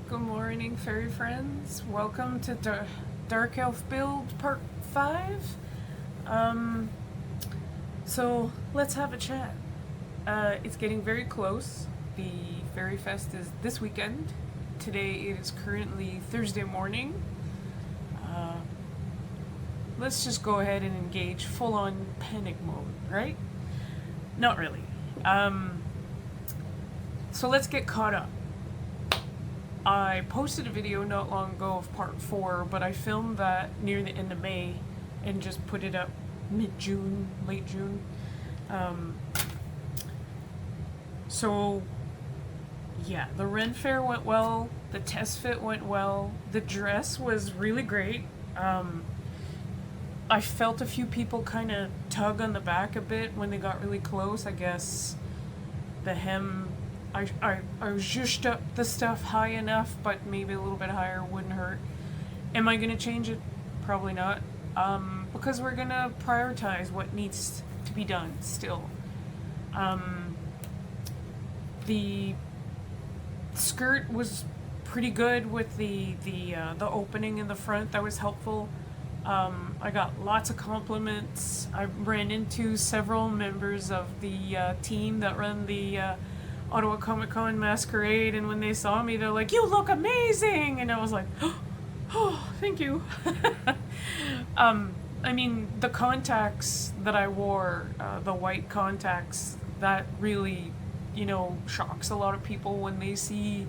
Good morning, fairy friends. Welcome to Dark Elf Build Part 5. Um, so let's have a chat. It's getting very close. The Fairy Fest is this weekend. Today it is currently Thursday morning. Uh, let's just go ahead and engage full on panic mode, right? Not really. So let's get caught up. I posted a video not long ago of part 4, but I filmed that near the end of May and just put it up mid-June, late June. So yeah, the Ren Fair went well, the test fit went well, the dress was really great. I felt a few people kind of tug on the back a bit when they got really close. I guess the hem, I zhushed up the stuff high enough, but maybe a little bit higher wouldn't hurt. Am I going to change it? Probably not. Because we're going to prioritize what needs to be done still. The skirt was pretty good with the opening in the front. That was helpful. I got lots of compliments. I ran into several members of the team that run the Ottawa Comic Con Masquerade, and when they saw me, they're like, "You look amazing!" And I was like, "Oh, thank you." I mean, the contacts that I wore, the white contacts, that really, shocks a lot of people when they see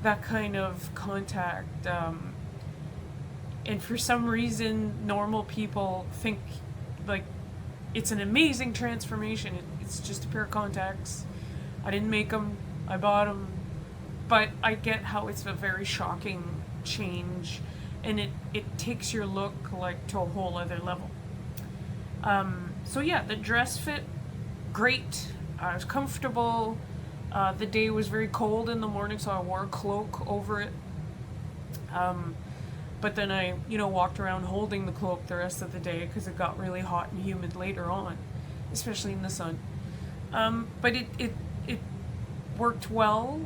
that kind of contact. And for some reason, normal people think like it's an amazing transformation. It's just a pair of contacts. I didn't make them, I bought them, but I get how it's a very shocking change, and it takes your look like to a whole other level. So yeah, the dress fit great. I was comfortable. The day was very cold in the morning, so I wore a cloak over it. But then I, walked around holding the cloak the rest of the day because it got really hot and humid later on, especially in the sun. But it worked well.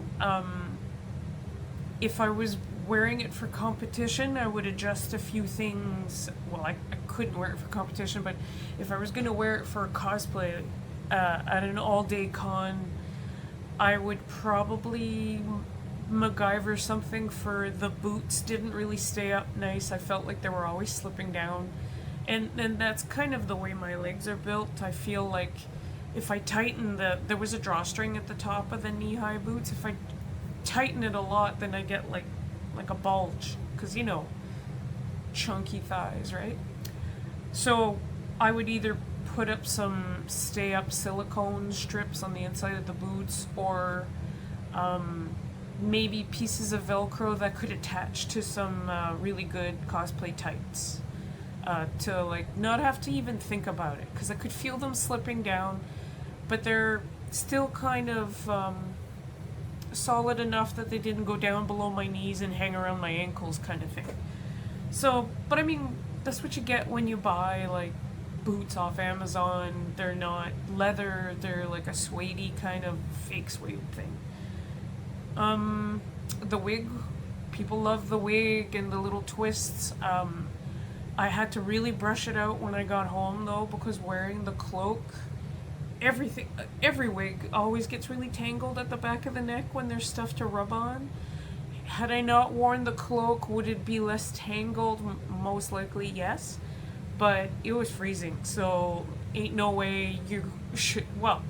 If I was wearing it for competition, I would adjust a few things. Well, I couldn't wear it for competition, but if I was going to wear it for a cosplay at an all-day con, I would probably MacGyver something for the boots. Didn't really stay up nice. I felt like they were always slipping down. And that's kind of the way my legs are built. I feel like if I tighten there was a drawstring at the top of the knee-high boots. If I tighten it a lot, then I get like a bulge. Because, chunky thighs, right? So I would either put up some stay-up silicone strips on the inside of the boots, or maybe pieces of Velcro that could attach to some really good cosplay tights. To like not have to even think about it, because I could feel them slipping down, but they're still kind of solid enough that they didn't go down below my knees and hang around my ankles, kind of thing. So, but I mean, that's what you get when you buy like boots off Amazon. They're not leather, they're like a suede kind of fake suede thing. The wig, people love the wig and the little twists. I had to really brush it out when I got home though, because wearing the cloak, every wig always gets really tangled at the back of the neck when there's stuff to rub on. Had I not worn the cloak, would it be less tangled? Most likely, yes. But it was freezing, so ain't no way you should. Well,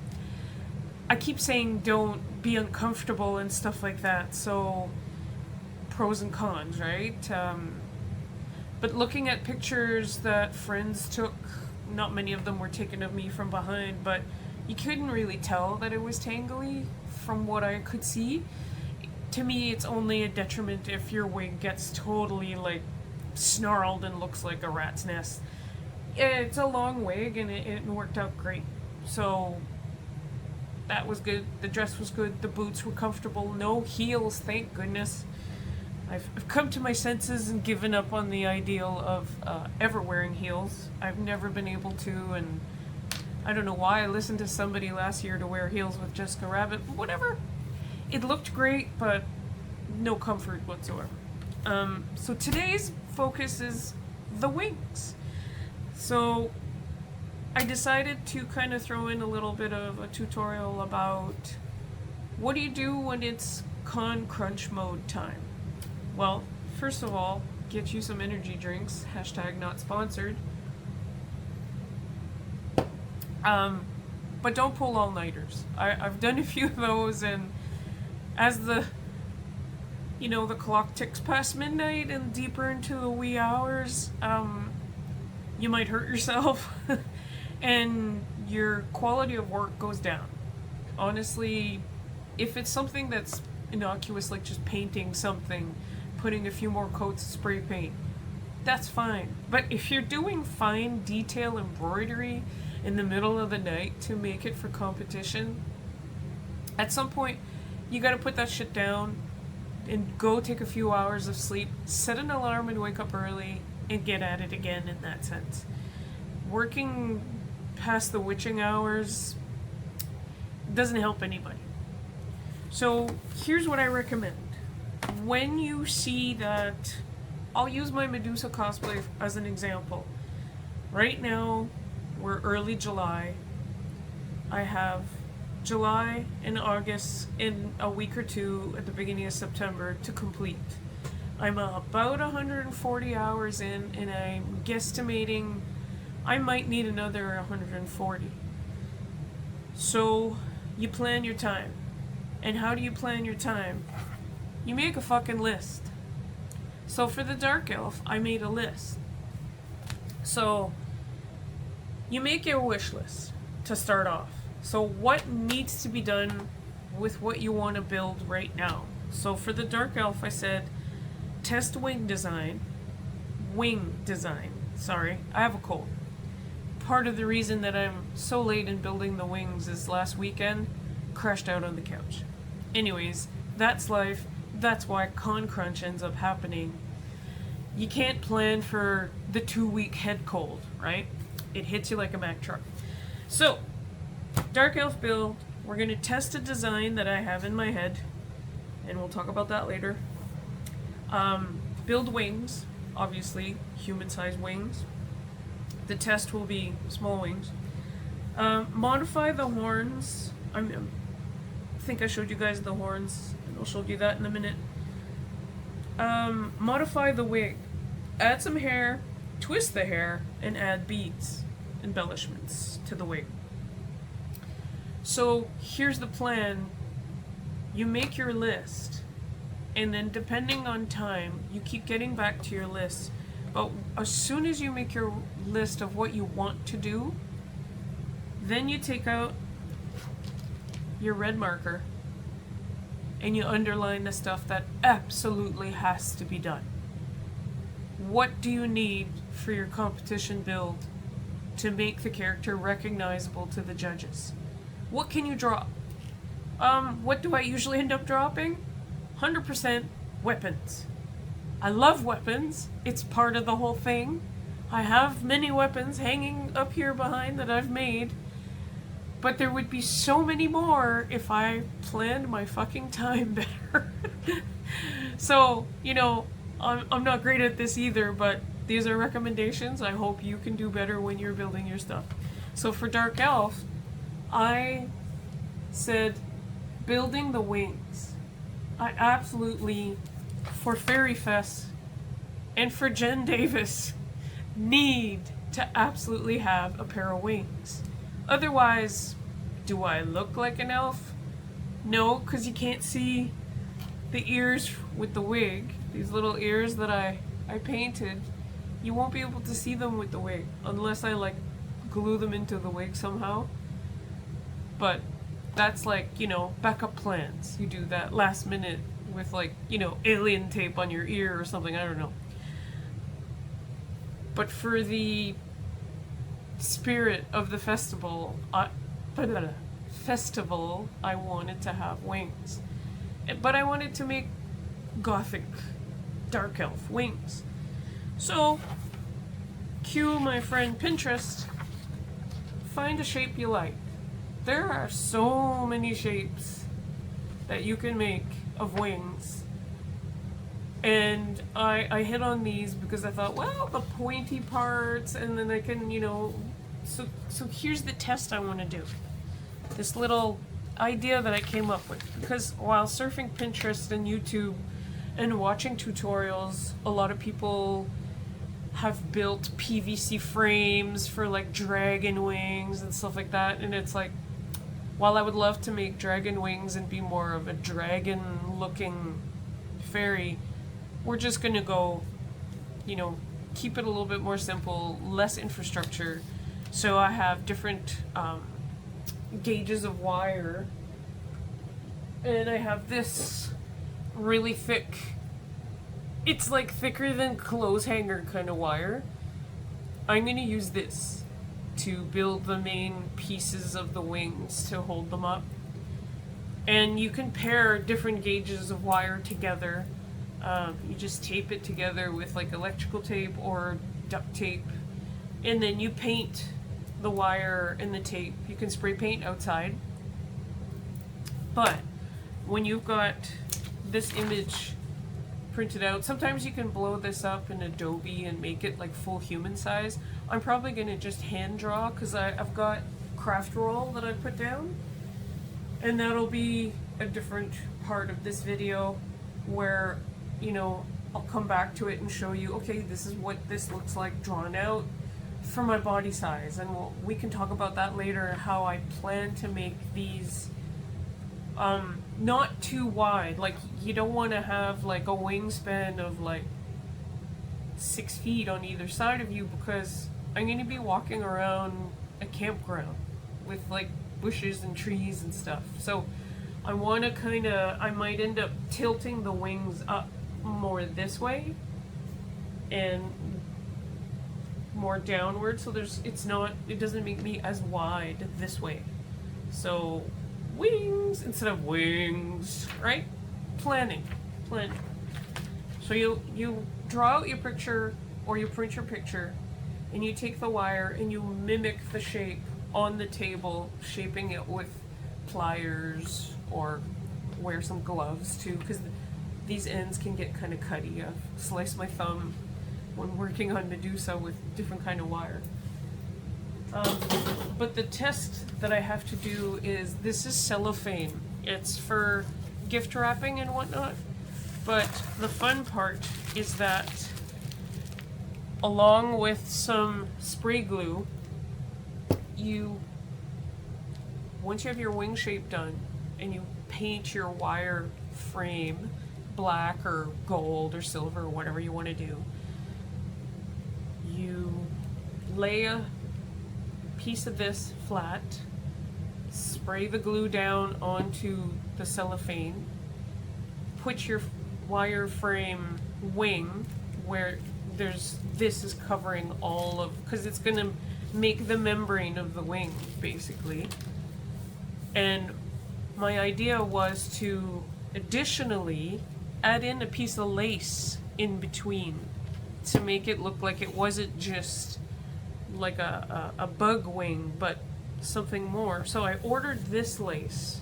I keep saying don't be uncomfortable and stuff like that, so pros and cons, right? But looking at pictures that friends took, not many of them were taken of me from behind, but you couldn't really tell that it was tangly from what I could see. To me, it's only a detriment if your wig gets totally like snarled and looks like a rat's nest. It's a long wig, and it worked out great. So that was good. The dress was good. The boots were comfortable. No heels, thank goodness. I've come to my senses and given up on the ideal of ever wearing heels. I've never been able to, and I don't know why I listened to somebody last year to wear heels with Jessica Rabbit. Whatever. It looked great, but no comfort whatsoever. So today's focus is the wings. So I decided to kind of throw in a little bit of a tutorial about what do you do when it's con crunch mode time. Well, first of all, get you some energy drinks, hashtag not sponsored. But don't pull all-nighters. I've done a few of those, and as the clock ticks past midnight and deeper into the wee hours, you might hurt yourself and your quality of work goes down. Honestly, if it's something that's innocuous, like just painting something, putting a few more coats of spray paint, that's fine. But if you're doing fine detail embroidery in the middle of the night to make it for competition, at some point you gotta put that shit down and go take a few hours of sleep, set an alarm and wake up early and get at it again in that sense. Working past the witching hours doesn't help anybody. So here's what I recommend. When you see that, I'll use my Medusa cosplay as an example. Right now, we're early July. I have July and August in a week or two at the beginning of September to complete. I'm about 140 hours in, and I'm guesstimating I might need another 140. So you plan your time. And how do you plan your time? You make a fucking list. So for the Dark Elf, I made a list. So you make your wish list to start off. So what needs to be done with what you want to build right now? So for the Dark Elf, I said test wing design. Sorry, I have a cold. Part of the reason that I'm so late in building the wings is last weekend, crashed out on the couch. Anyways, that's life. That's why con crunch ends up happening. You can't plan for the 2-week head cold, right? It hits you like a Mack truck. So, Dark Elf build, we're going to test a design that I have in my head, and we'll talk about that later. Build wings, obviously, human-sized wings. The test will be small wings. Modify the horns. I think I showed you guys the horns, and I'll show you that in a minute. Modify the wig. Add some hair, twist the hair, and add beads, embellishments to the wig. So here's the plan. You make your list, and then depending on time, you keep getting back to your list. But as soon as you make your list of what you want to do, then you take out your red marker and you underline the stuff that absolutely has to be done. What do you need for your competition build to make the character recognizable to the judges? What can you drop? What do I usually end up dropping? 100% weapons. I love weapons. It's part of the whole thing. I have many weapons hanging up here behind that I've made. But there would be so many more if I planned my fucking time better. So, I'm not great at this either, but these are recommendations. I hope you can do better when you're building your stuff. So for Dark Elf, I said building the wings. I absolutely, for Fairy Fest and for Jen Davis, need to absolutely have a pair of wings. Otherwise, do I look like an elf? No, because you can't see the ears with the wig. These little ears that I painted, you won't be able to see them with the wig unless I glue them into the wig somehow. But that's backup plans. You do that last minute with alien tape on your ear or something, I don't know. But for the spirit of the festival, I wanted to have wings. But I wanted to make gothic Dark Elf wings. So, cue my friend Pinterest, find a shape you like. There are so many shapes that you can make of wings. And I hit on these because I thought, well, the pointy parts, and then I can, you know, so here's the test I want to do. This little idea that I came up with, because while surfing Pinterest and YouTube and watching tutorials, a lot of people have built PVC frames for like dragon wings and stuff like that, and it's like, while I would love to make dragon wings and be more of a dragon looking fairy, we're just gonna go, you know, keep it a little bit more simple, less infrastructure. So I have different gauges of wire, and I have this really thick, it's like thicker than clothes hanger kind of wire. I'm gonna use this to build the main pieces of the wings to hold them up. And you can pair different gauges of wire together. You just tape it together with like electrical tape or duct tape, and then you paint the wire and the tape. You can spray paint outside, but when you've got this image printed out, sometimes you can blow this up in Adobe and make it like full human size. I'm probably going to just hand draw because I've got craft roll that I put down, and that'll be a different part of this video where, you know, I'll come back to it and show you, okay, this is what this looks like drawn out for my body size, and we can talk about that later, how I plan to make these not too wide. Like, you don't want to have like a wingspan of like 6 feet on either side of you, because I'm going to be walking around a campground with like bushes and trees and stuff. So I want to kind of, I might end up tilting the wings up more this way and more downward, so it doesn't make me as wide this way. So wings instead of wings, right? Planning. So you draw out your picture, or you print your picture, and you take the wire and you mimic the shape on the table, shaping it with pliers, or wear some gloves too, because these ends can get kind of cutty. I've sliced my thumb when working on Medusa with different kind of wire. But the test that I have to do is, this is cellophane. It's for gift wrapping and whatnot. But the fun part is that, along with some spray glue, once you have your wing shape done and you paint your wire frame black or gold or silver or whatever you want to do, you lay a piece of this flat, spray the glue down onto the cellophane, put your wire frame wing where this is covering all of, because it's going to make the membrane of the wing basically. And my idea was to additionally add in a piece of lace in between to make it look like it wasn't just like a bug wing, but something more. So I ordered this lace,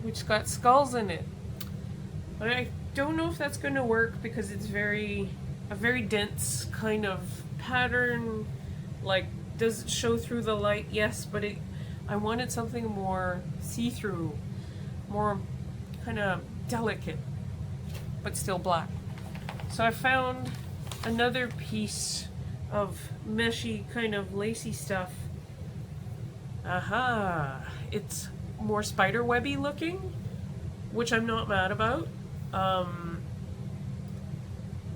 which got skulls in it. But I don't know if that's going to work because it's a very dense kind of pattern. Like, does it show through the light? Yes, but I wanted something more see-through, more kind of delicate, but still black. So I found another piece of meshy kind of lacy stuff. Aha! It's more spider webby looking, which I'm not mad about.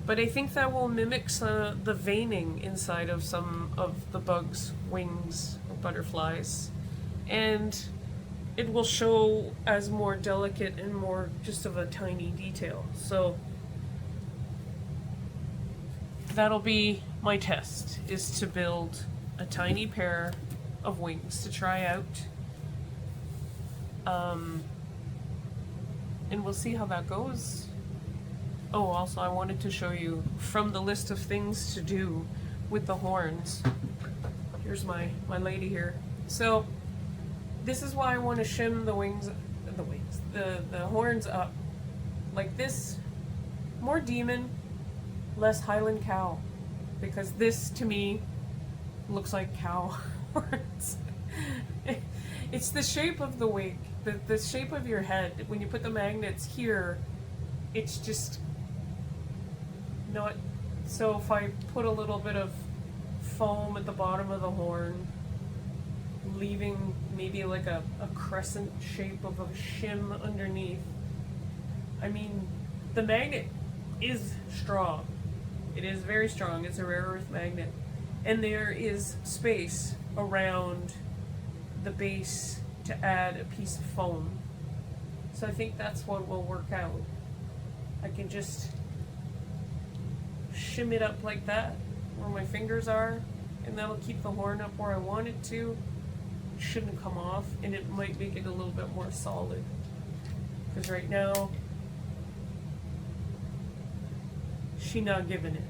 But I think that will mimic the veining inside of some of the bugs' wings or butterflies. And it will show as more delicate and more just of a tiny detail. So that'll be my test, is to build a tiny pair of wings to try out. And we'll see how that goes. Oh, also I wanted to show you from the list of things to do with the horns. Here's my lady here. So this is why I want to shim the horns up. Like this more demon, less Highland cow. Because this, to me, looks like cow horns. It's the shape of the wig, the shape of your head. When you put the magnets here, it's just not. So if I put a little bit of foam at the bottom of the horn, leaving maybe like a crescent shape of a shim underneath. I mean, the magnet is strong. It is very strong. It's a rare earth magnet. And there is space around the base to add a piece of foam. So I think that's what will work out. I can just shim it up like that, where my fingers are, and that'll keep the horn up where I want it to. It shouldn't come off, and it might make it a little bit more solid. Because right now, she not giving it.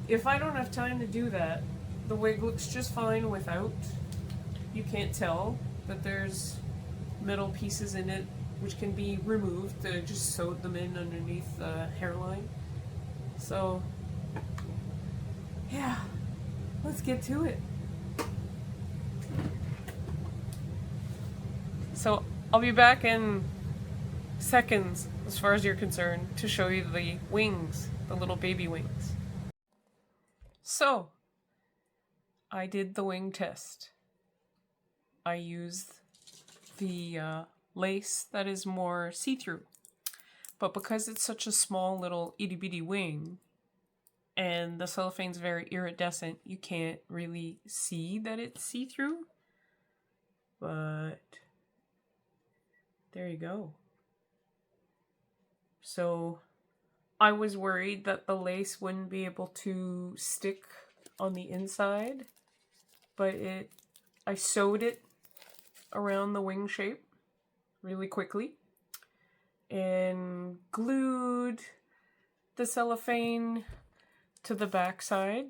If I don't have time to do that, the wig looks just fine without. You can't tell that there's metal pieces in it which can be removed. I just sewed them in underneath the hairline. So, yeah, let's get to it. So, I'll be back in seconds, as far as you're concerned, to show you the wings, the little baby wings. So, I did the wing test. I used the lace that is more see-through. But because it's such a small little itty-bitty wing, and the cellophane's very iridescent, you can't really see that it's see-through. But there you go. So I was worried that the lace wouldn't be able to stick on the inside, but I sewed it around the wing shape really quickly and glued the cellophane to the back side,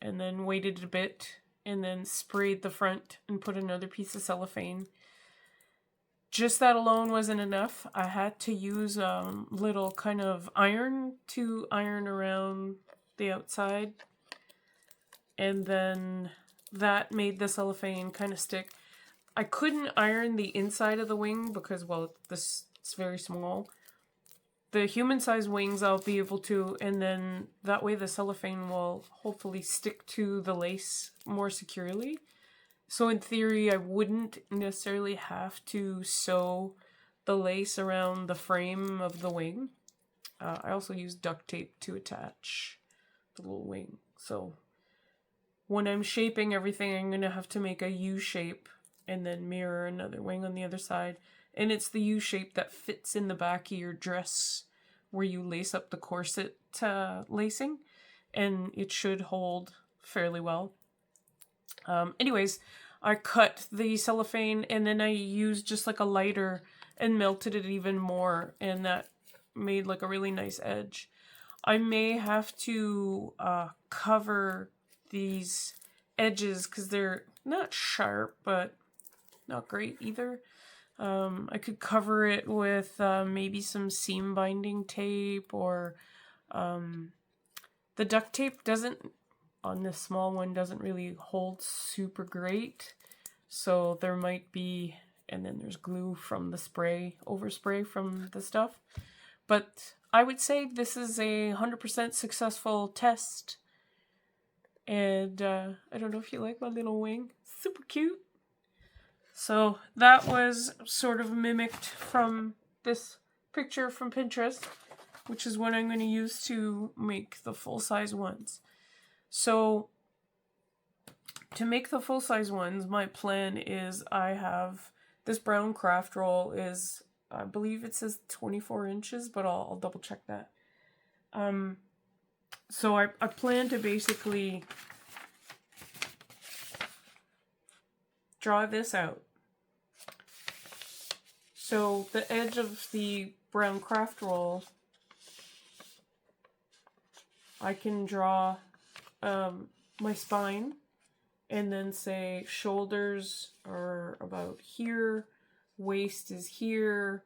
and then waited a bit and then sprayed the front and put another piece of cellophane. Just that alone wasn't enough. I had to use little kind of iron to iron around the outside, and then that made the cellophane kind of stick. I couldn't iron the inside of the wing because, well, it's very small. The human-sized wings I'll be able to, and then that way the cellophane will hopefully stick to the lace more securely. So in theory, I wouldn't necessarily have to sew the lace around the frame of the wing. I also use duct tape to attach the little wing. So when I'm shaping everything, I'm going to have to make a U shape and then mirror another wing on the other side. And it's the U shape that fits in the back of your dress where you lace up the corset lacing, and it should hold fairly well. Anyways, I cut the cellophane and then I used just like a lighter and melted it even more, and that made like a really nice edge. I may have to cover these edges because they're not sharp, but not great either. I could cover it with maybe some seam binding tape, or the duct tape doesn't, on this small one, doesn't really hold super great. So there might be, and then there's glue from the spray, overspray from the stuff. But I would say this is a 100% successful test. And I don't know if you like my little wing. Super cute. So that was sort of mimicked from this picture from Pinterest, which is what I'm going to use to make the full-size ones. So to make the full-size ones, my plan is I have this brown craft roll is, I believe it says 24 inches, but I'll double check that. So I plan to basically draw this out. So the edge of the brown craft roll, I can draw my spine, and then say shoulders are about here, waist is here,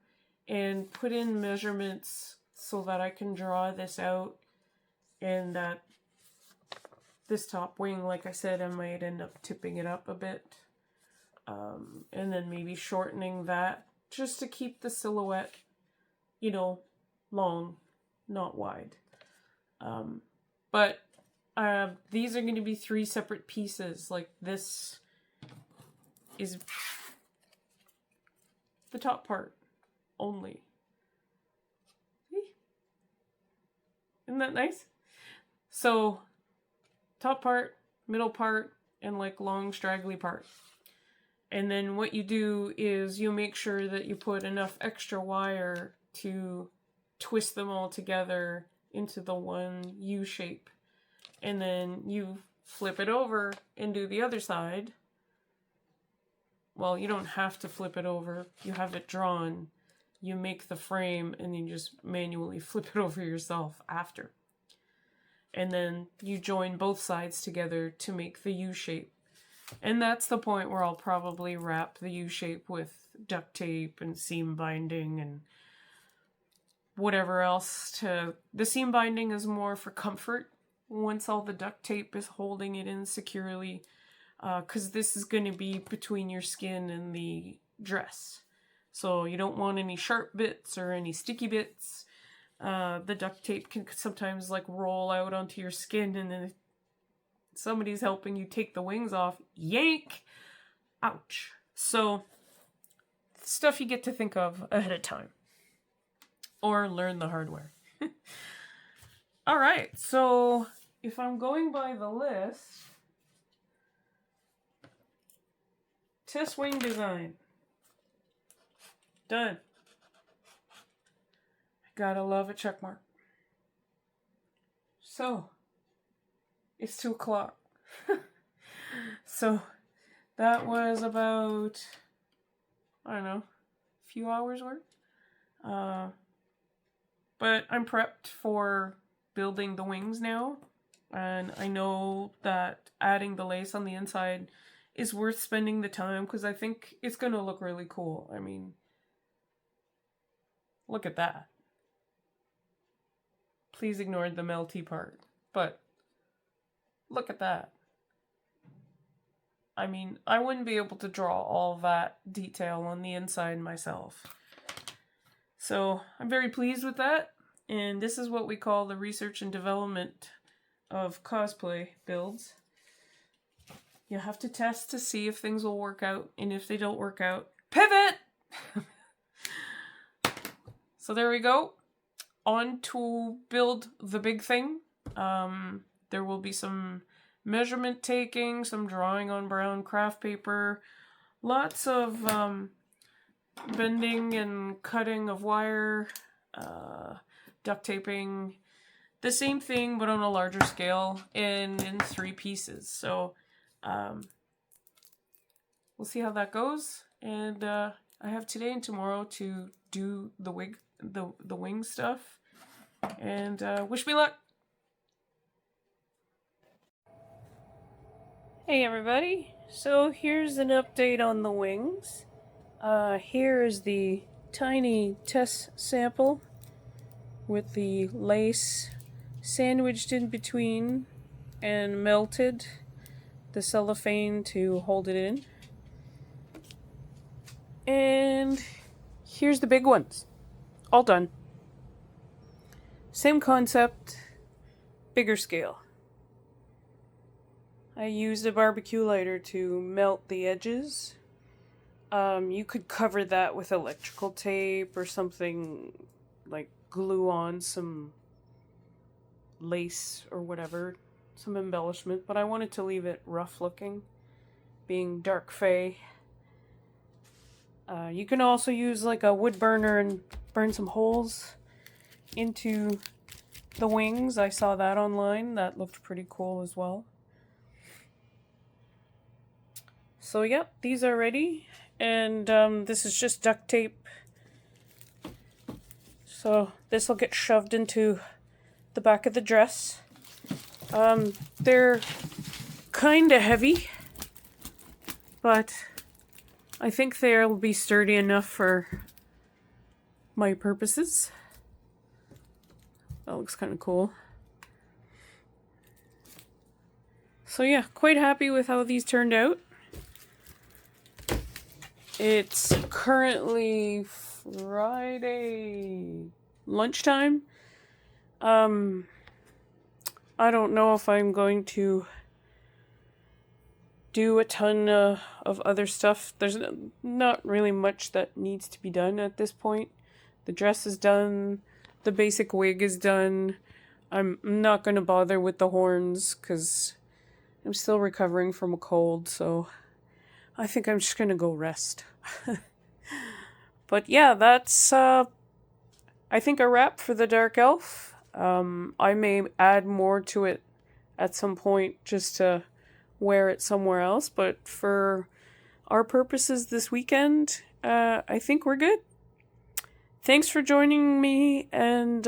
and put in measurements so that I can draw this out, and that this top wing, like I said, I might end up tipping it up a bit, and then maybe shortening that just to keep the silhouette, you know, long, not wide. But these are going to be 3 separate pieces. Like, this is the top part only. Isn't that nice? So, top part, middle part, and like long straggly part. And then what you do is you make sure that you put enough extra wire to twist them all together into the one U shape. And then you flip it over and do the other side. Well, you don't have to flip it over. You have it drawn. You make the frame and you just manually flip it over yourself after. And then you join both sides together to make the U shape. And that's the point where I'll probably wrap the U shape with duct tape and seam binding and whatever else to... The seam binding is more for comfort once all the duct tape is holding it in securely, because this is going to be between your skin and the dress. So you don't want any sharp bits or any sticky bits. The duct tape can sometimes like roll out onto your skin, and then if somebody's helping you take the wings off, yank! Ouch. So, stuff you get to think of ahead of time. Or learn the hard way. Alright, so if I'm going by the list, test wing design. Done. Gotta love a check mark. So, it's 2 o'clock. So, that was about, I don't know, a few hours worth. But I'm prepped for building the wings now. And I know that adding the lace on the inside is worth spending the time, because I think it's going to look really cool. I mean, look at that. Please ignore the melty part. But look at that. I mean, I wouldn't be able to draw all that detail on the inside myself. So I'm very pleased with that. And this is what we call the research and development of cosplay builds. You have to test to see if things will work out. And if they don't work out, pivot! So there we go. On to build the big thing. There will be some measurement taking, some drawing on brown craft paper, lots of bending and cutting of wire, duct taping, the same thing but on a larger scale and in 3 pieces. So we'll see how that goes. And I have today and tomorrow to do the wing stuff. And wish me luck. Hey everybody, so here's an update on the wings. Here is the tiny test sample with the lace sandwiched in between and melted the cellophane to hold it in. And here's the big ones. All done. Same concept, bigger scale. I used a barbecue lighter to melt the edges. You could cover that with electrical tape or something, like glue on some lace or whatever, some embellishment, but I wanted to leave it rough looking, being dark fae. You can also use like a wood burner and burn some holes into the wings. I saw that online. That looked pretty cool as well. So yep, these are ready, and this is just duct tape. So this will get shoved into the back of the dress. They're kind of heavy, but I think they'll be sturdy enough for my purposes. That looks kind of cool. So yeah, quite happy with how these turned out. It's currently Friday lunchtime. I don't know if I'm going to do a ton of other stuff. There's not really much that needs to be done at this point. The dress is done. The basic wig is done. I'm not going to bother with the horns because I'm still recovering from a cold, so I think I'm just going to go rest. But yeah, that's, I think, a wrap for the Dark Elf. I may add more to it at some point just to wear it somewhere else, but for our purposes this weekend, I think we're good. Thanks for joining me and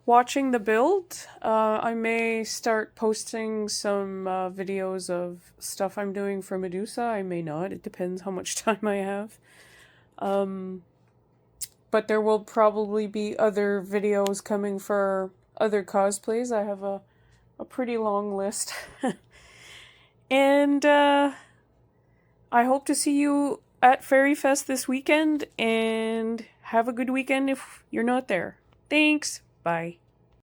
watching the build. I may start posting some videos of stuff I'm doing for Medusa. I may not. It depends how much time I have. But there will probably be other videos coming for other cosplays. I have a pretty long list. And I hope to see you at Fairy Fest this weekend, and have a good weekend if you're not there. Thanks. Bye.